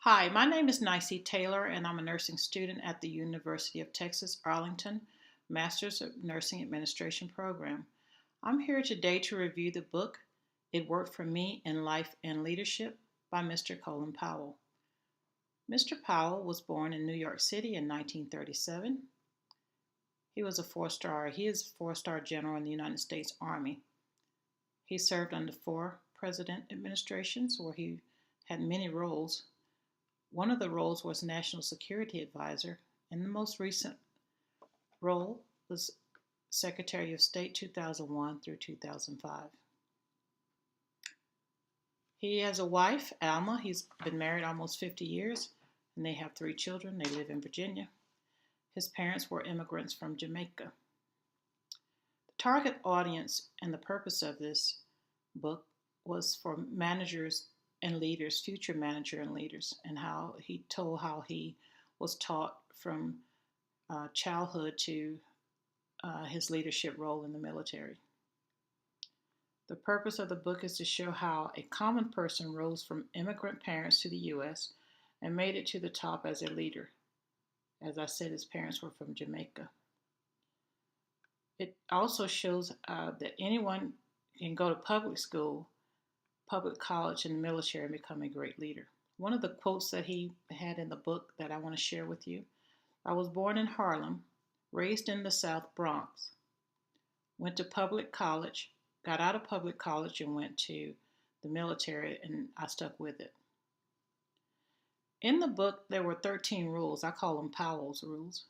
Hi, my name is Nicey Taylor, and I'm a nursing student at the University of Texas Arlington Masters of Nursing Administration program. I'm here today to review the book It Worked for Me in Life and Leadership by Mr. Colin Powell. Mr. Powell was born in New York City in 1937. He is a four-star general in the United States Army. He served under four president administrations where he had many roles. One of the roles was National Security Advisor, and the most recent role was Secretary of State 2001 through 2005. He has a wife, Alma. He's been married almost 50 years, and they have three children. They live in Virginia. His parents were immigrants from Jamaica. The target audience and the purpose of this book was for managers and leaders, future manager and leaders, and how he was taught from childhood to his leadership role in the military. The purpose of the book is to show how a common person rose from immigrant parents to the U.S. and made it to the top as a leader. As I said, his parents were from Jamaica. It also shows that anyone can go to public school, public college, and the military and become a great leader. One of the quotes that he had in the book that I want to share with you: I was born in Harlem, raised in the South Bronx, went to public college, got out of public college, and went to the military, and I stuck with it. In the book, there were 13 rules. I call them Powell's rules.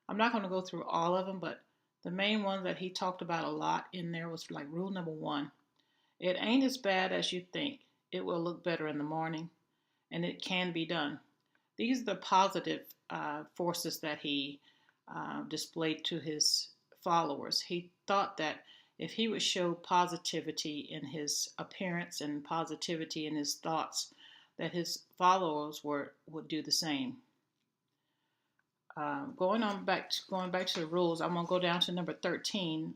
I'm not going to go through all of them, but the main one that he talked about a lot in there was like rule number one: it ain't as bad as you think. It will look better in the morning, and it can be done. These are the positive forces that he displayed to his followers. He thought that if he would show positivity in his appearance and positivity in his thoughts, that his followers would do the same. Going back to the rules, I'm going to go down to number 13,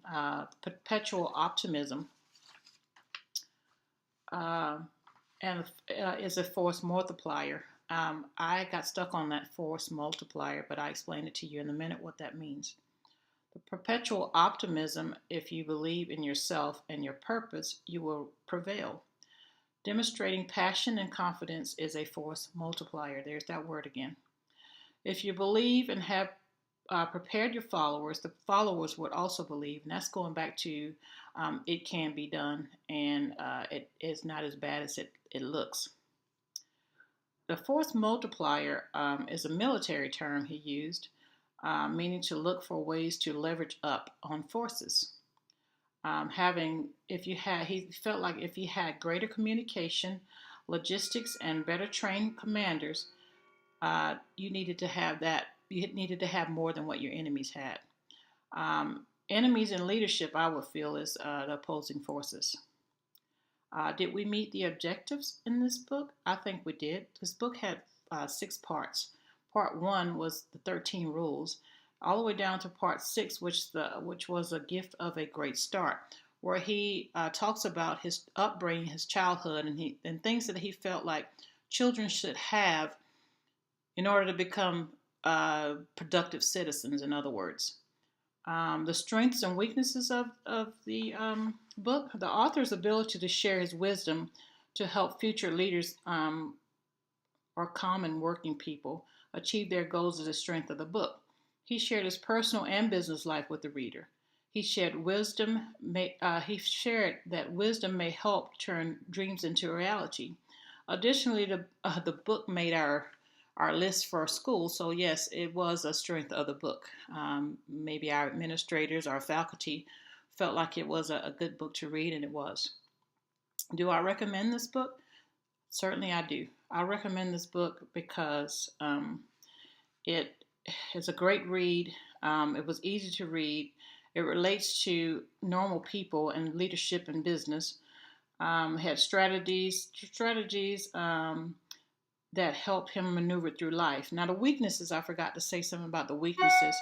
perpetual optimism. And is a force multiplier. I got stuck on that force multiplier, but I explain it to you in a minute what that means. The perpetual optimism: if you believe in yourself and your purpose, you will prevail. Demonstrating passion and confidence is a force multiplier. There's that word again. If you believe and have prepared your followers, the followers would also believe, and that's going back to it can be done, and it is not as bad as it looks. The force multiplier is a military term he used, meaning to look for ways to leverage up on forces. He felt like if he had greater communication, logistics, and better trained commanders, you needed to have that. You needed to have more than what your enemies had. Enemies in leadership, I would feel, is the opposing forces. Did we meet the objectives in this book? I think we did. This book had 6 parts. Part 1 was the 13 rules, all the way down to part 6, which was a gift of a great start, where he talks about his upbringing, his childhood, and things that he felt like children should have in order to become productive citizens, in other words. The strengths and weaknesses of the book: the author's ability to share his wisdom to help future leaders or common working people achieve their goals is the strength of the book. He shared his personal and business life with the reader. He shared that wisdom may help turn dreams into reality. Additionally, the book made our list for school. So yes, it was a strength of the book. Maybe our administrators, our faculty felt like it was a good book to read, and it was. Do I recommend this book? Certainly I do. I recommend this book because it is a great read. It was easy to read. It relates to normal people and leadership and business. Had strategies that help him maneuver through life. Now, the weaknesses, I forgot to say something about the weaknesses.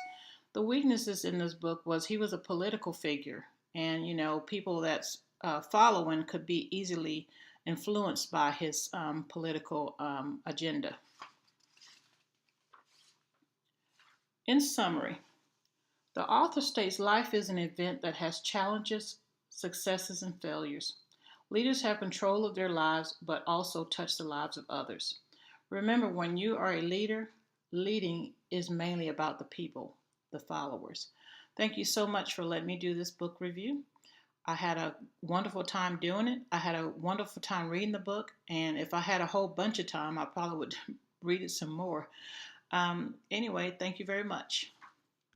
The weaknesses in this book was he was a political figure, and people that's following could be easily influenced by his political agenda. In summary, the author states life is an event that has challenges, successes, and failures. Leaders have control of their lives, but also touch the lives of others. Remember, when you are a leader, leading is mainly about the people, the followers. Thank you so much for letting me do this book review. I had a wonderful time doing it. I had a wonderful time reading the book, and if I had a whole bunch of time, I probably would read it some more. Anyway, thank you very much.